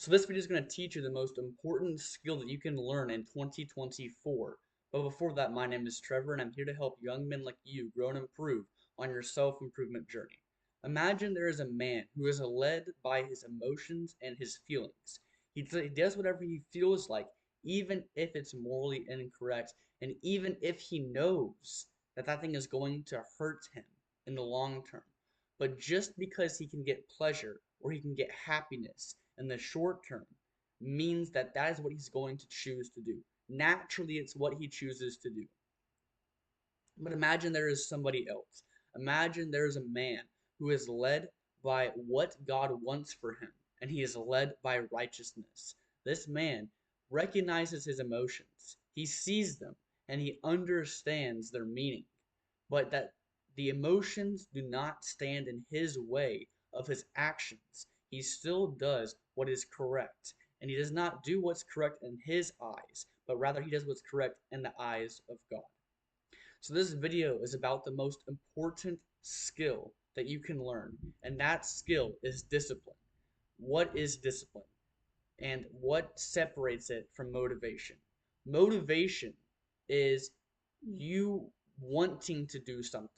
So this video is going to teach you the most important skill that you can learn in 2024. But before that, my name is Trevor, and I'm here to help young men like you grow and improve on your self-improvement journey. Imagine there is a man who is led by his emotions and his feelings. He does whatever he feels like, even if it's morally incorrect, and even if he knows that that thing is going to hurt him in the long term. But just because he can get pleasure or he can get happiness in the short term means that that is what he's going to choose to do. Naturally, it's what he chooses to do. But imagine there is somebody else. Imagine there is a man who is led by what God wants for him, and he is led by righteousness. This man recognizes his emotions, he sees them, and he understands their meaning, but that the emotions do not stand in his way of his actions. He still does what is correct, and he does not do what's correct in his eyes, but rather he does what's correct in the eyes of God. So this video is about the most important skill that you can learn, and that skill is discipline. What is discipline? And what separates it from motivation? Motivation is you wanting to do something.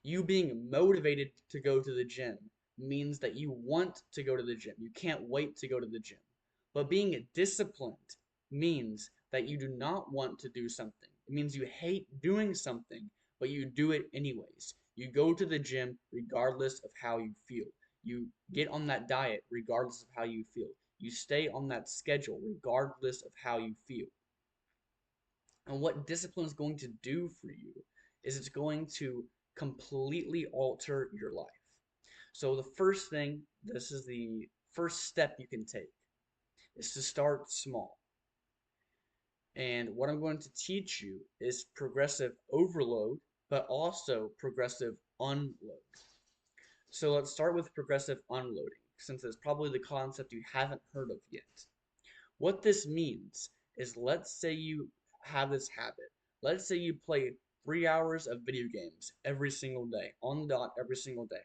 You being motivated to go to the gym means that you want to go to the gym. You can't wait to go to the gym. But being disciplined means that you do not want to do something. It means you hate doing something, but you do it anyways. You go to the gym regardless of how you feel. You get on that diet regardless of how you feel. You stay on that schedule regardless of how you feel. And what discipline is going to do for you is it's going to completely alter your life. So the first thing, this is the first step you can take, is to start small. And what I'm going to teach you is progressive overload, but also progressive unload. So let's start with progressive unloading, since it's probably the concept you haven't heard of yet. What this means is, let's say you have this habit. Let's say you play 3 hours of video games every single day, on the dot every single day.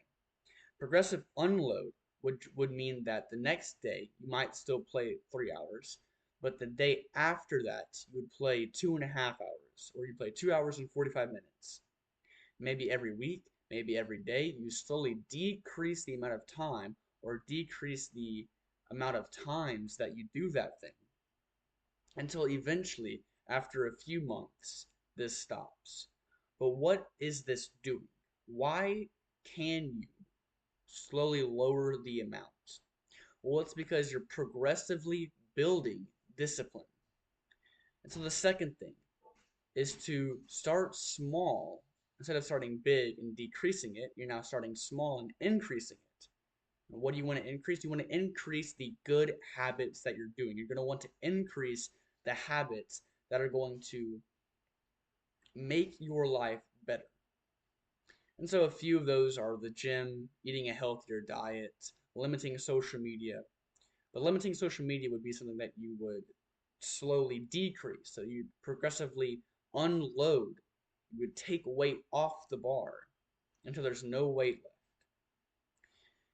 Progressive unload would mean that the next day you might still play 3 hours, but the day after that you would play 2.5 hours, or you play 2 hours and 45 minutes. Maybe every week, maybe every day, you slowly decrease the amount of time or decrease the amount of times that you do that thing until eventually, after a few months, this stops. But what is this doing? Why can you slowly lower the amount? Well, it's because you're progressively building discipline. And so the second thing is to start small. Instead of starting big and decreasing it, you're now starting small and increasing it. And what do you want to increase? You want to increase the good habits that you're doing. You're going to want to increase the habits that are going to make your life better. And so a few of those are the gym, eating a healthier diet, limiting social media. But limiting social media would be something that you would slowly decrease. So you progressively unload. You would take weight off the bar until there's no weight left.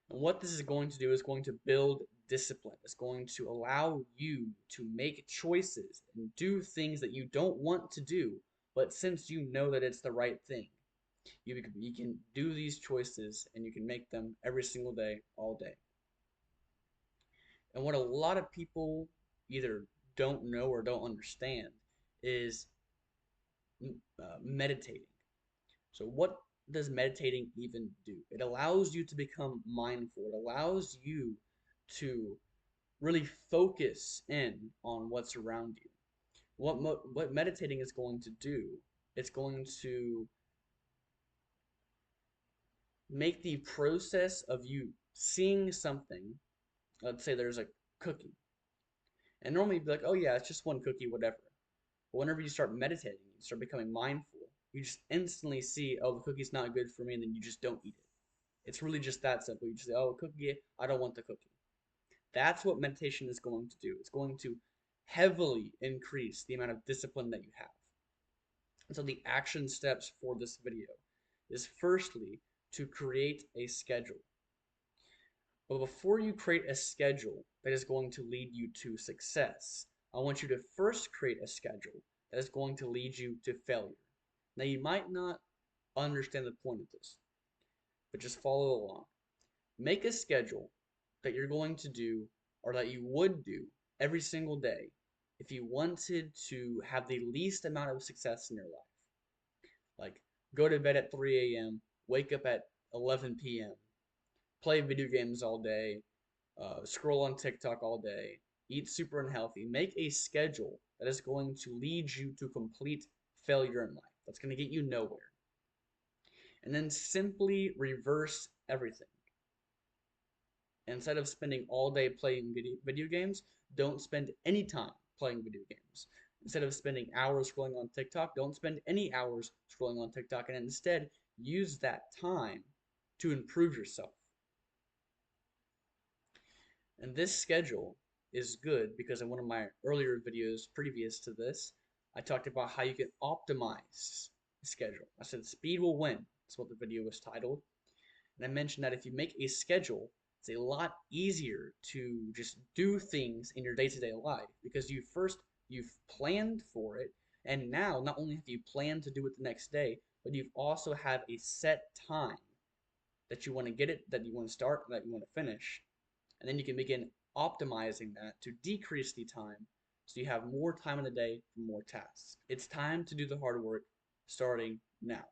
And what this is going to do is going to build discipline. It's going to allow you to make choices and do things that you don't want to do, but since you know that it's the right thing, you can do these choices and you can make them every single day, all day. And what a lot of people either don't know or don't understand is meditating. So, what does meditating even do? It allows you to become mindful. It allows you to really focus in on what's around you. What meditating is going to do, it's going to make the process of you seeing something, let's say there's a cookie, and normally you'd be like, oh yeah, it's just one cookie, whatever. But whenever you start meditating, you start becoming mindful, you just instantly see, oh, the cookie's not good for me, and then you just don't eat it. It's really just that simple. You just say, oh, cookie, I don't want the cookie. That's what meditation is going to do. It's going to heavily increase the amount of discipline that you have. And so the action steps for this video is, firstly, to create a schedule. But before you create a schedule that is going to lead you to success, I want you to first create a schedule that is going to lead you to failure. Now, you might not understand the point of this, but just follow along. Make a schedule that you're going to do or that you would do every single day if you wanted to have the least amount of success in your life. Like go to bed at 3 a.m., wake up at 11 p.m., play video games all day, scroll on TikTok all day, eat super unhealthy. Make a schedule that is going to lead you to complete failure in life. That's going to get you nowhere. And then simply reverse everything. Instead of spending all day playing video games, don't spend any time playing video games. Instead of spending hours scrolling on TikTok, don't spend any hours scrolling on TikTok, and instead use that time to improve yourself. And this schedule is good because in one of my earlier videos previous to this, I talked about how you can optimize the schedule. I said speed will win. That's what the video was titled. And I mentioned that if you make a schedule, it's a lot easier to just do things in your day-to-day life because you've planned for it, and now not only have you planned to do it the next day, but you've also have a set time that you want to get it, that you want to start, that you want to finish, and then you can begin optimizing that to decrease the time so you have more time in the day for more tasks. It's time to do the hard work starting now.